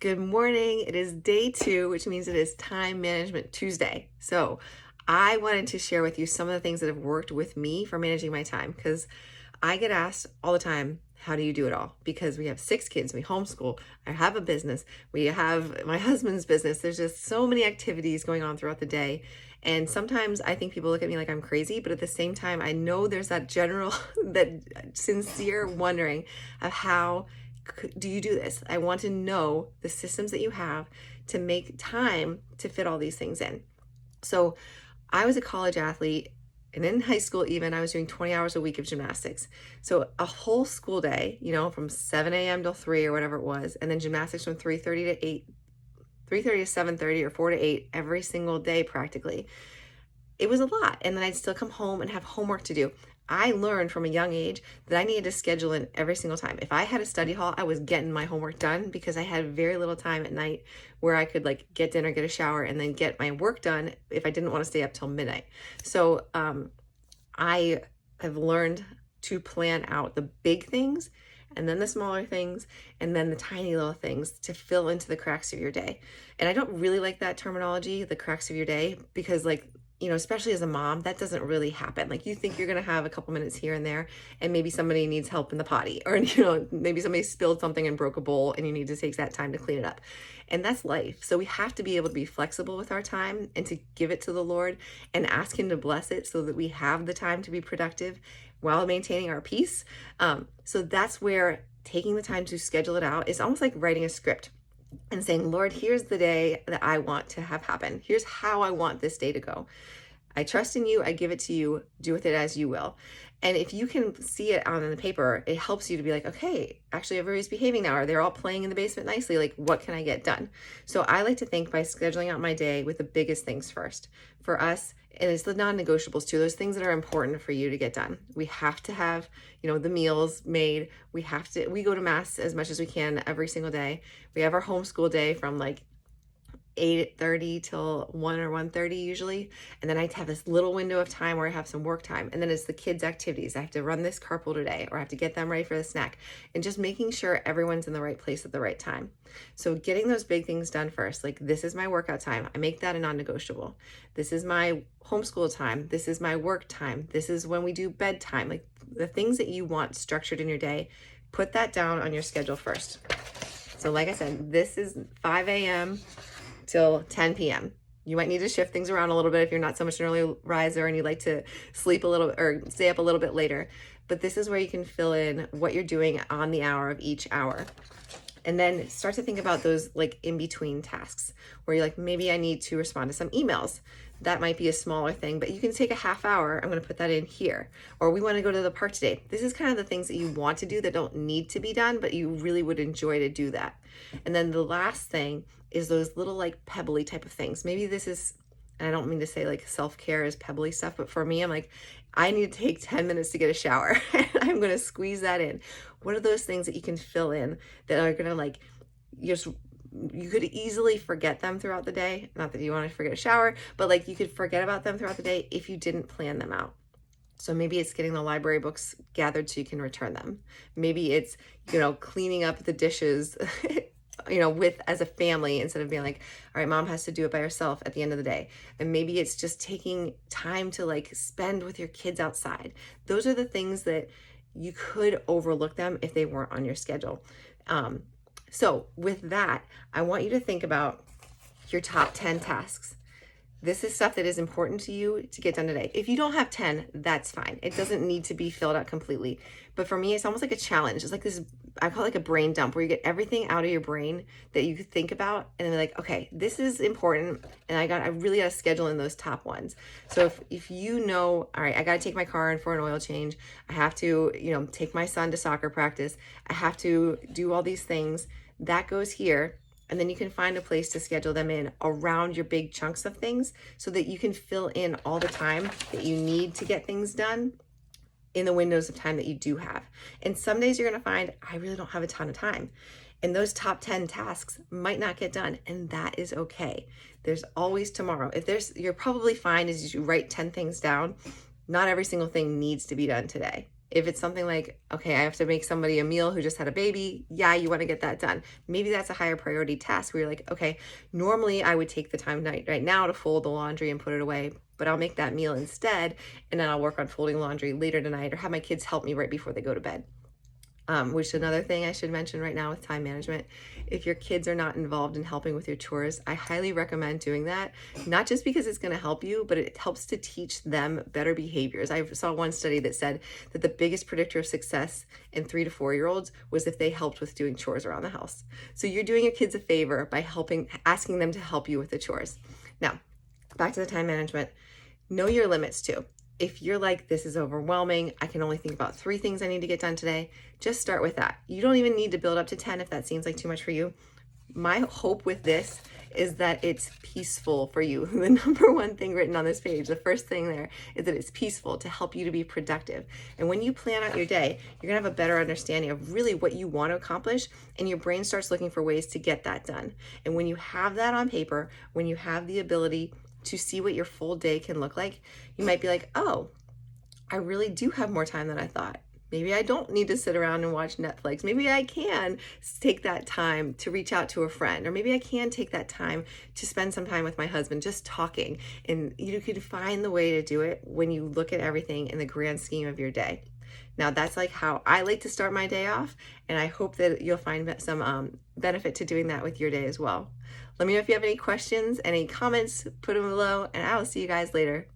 Good morning. It is day 2, which means it is Time Management Tuesday. So I wanted to share with you some of the things that have worked with me for managing my time, because I get asked all the time, how do you do it all? Because we have 6 kids, we homeschool, I have a business, we have my husband's business. There's just so many activities going on throughout the day. And sometimes I think people look at me like I'm crazy, but at the same time, I know there's that general, that sincere wondering of how do you do this? I want to know the systems that you have to make time to fit all these things in. So I was a college athlete, and in high school even, I was doing 20 hours a week of gymnastics. So a whole school day, from 7 a.m. till 3 or whatever it was, and then gymnastics from 3:30 to 8, 3:30 to 7:30 or 4 to 8 every single day practically. It was a lot. And then I'd still come home and have homework to do. I learned from a young age that I needed to schedule in every single time. If I had a study hall, I was getting my homework done, because I had very little time at night where I could get dinner, get a shower, and then get my work done if I didn't want to stay up till midnight. So I have learned to plan out the big things, and then the smaller things, and then the tiny little things to fill into the cracks of your day. And I don't really like that terminology, the cracks of your day, because especially as a mom, that doesn't really happen. You think you're going to have a couple minutes here and there, and maybe somebody needs help in the potty, or, maybe somebody spilled something and broke a bowl and you need to take that time to clean it up. And that's life. So we have to be able to be flexible with our time and to give it to the Lord and ask Him to bless it so that we have the time to be productive while maintaining our peace. So that's where taking the time to schedule it out is almost like writing a script and saying, Lord, here's the day that I want to have happen. Here's how I want this day to go. I trust in you. I give it to you. Do with it as you will. And if you can see it on the paper, it helps you to be like, okay, actually everybody's behaving now, or they're all playing in the basement nicely. What can I get done? So I like to think by scheduling out my day with the biggest things first. For us, and it's the non-negotiables too, those things that are important for you to get done. We have to have, the meals made. We go to mass as much as we can every single day. We have our homeschool day from 8:30 till 1 or 1:30 usually. And then I have this little window of time where I have some work time. And then it's the kids' activities. I have to run this carpool today, or I have to get them ready for the snack, and just making sure everyone's in the right place at the right time. So getting those big things done first, this is my workout time. I make that a non-negotiable. This is my homeschool time. This is my work time. This is when we do bedtime. The things that you want structured in your day, put that down on your schedule first. So like I said, this is 5 a.m. till 10 p.m. You might need to shift things around a little bit if you're not so much an early riser and you like to sleep a little or stay up a little bit later. But this is where you can fill in what you're doing on the hour of each hour. And then start to think about those in-between tasks where you're maybe I need to respond to some emails. That might be a smaller thing, but you can take a half hour. I'm going to put that in here. Or we want to go to the park today. This is kind of the things that you want to do that don't need to be done, but you really would enjoy to do that. And then the last thing is those little pebbly type of things. Maybe this is, and I don't mean to say self-care is pebbly stuff, but for me, I'm I need to take 10 minutes to get a shower. I'm going to squeeze that in. What are those things that you can fill in that are going to you could easily forget them throughout the day. Not that you want to forget a shower, but you could forget about them throughout the day if you didn't plan them out. So maybe it's getting the library books gathered so you can return them. Maybe it's, cleaning up the dishes, as a family, instead of being all right, mom has to do it by herself at the end of the day. And maybe it's just taking time to spend with your kids outside. Those are the things that you could overlook them if they weren't on your schedule. So with that, I want you to think about your top 10 tasks. This is stuff that is important to you to get done today. If you don't have 10, that's fine. It doesn't need to be filled out completely. But for me, it's almost like a challenge. It's this, I call it a brain dump, where you get everything out of your brain that you could think about. And then okay, this is important. And I really got to schedule in those top ones. So if all right, I got to take my car in for an oil change. I have to, take my son to soccer practice. I have to do all these things. That goes here. And then you can find a place to schedule them in around your big chunks of things so that you can fill in all the time that you need to get things done in the windows of time that you do have. And some days you're going to find, I really don't have a ton of time. And those top 10 tasks might not get done, and that is okay. There's always tomorrow. You're probably fine as you write 10 things down. Not every single thing needs to be done today. If it's something like, okay, I have to make somebody a meal who just had a baby, yeah, you want to get that done. Maybe that's a higher priority task where you're like, okay, normally I would take the time right now to fold the laundry and put it away, but I'll make that meal instead, and then I'll work on folding laundry later tonight, or have my kids help me right before they go to bed. Which is another thing I should mention right now with time management. If your kids are not involved in helping with your chores, I highly recommend doing that. Not just because it's going to help you, but it helps to teach them better behaviors. I saw one study that said that the biggest predictor of success in 3 to 4 year olds was if they helped with doing chores around the house. So you're doing your kids a favor by asking them to help you with the chores. Now, back to the time management. Know your limits too. If you're like, this is overwhelming, I can only think about 3 things I need to get done today, just start with that. You don't even need to build up to 10 if that seems like too much for you. My hope with this is that it's peaceful for you. The number one thing written on this page, the first thing there, is that it's peaceful to help you to be productive. And when you plan out your day, you're gonna have a better understanding of really what you want to accomplish, and your brain starts looking for ways to get that done. And when you have that on paper, when you have the ability to see what your full day can look like, you might be like, oh, I really do have more time than I thought. Maybe I don't need to sit around and watch Netflix. Maybe I can take that time to reach out to a friend, or maybe I can take that time to spend some time with my husband just talking. And you can find the way to do it when you look at everything in the grand scheme of your day. Now, that's like how I like to start my day off, and I hope that you'll find some benefit to doing that with your day as well. Let me know if you have any questions, any comments, put them below, and I will see you guys later.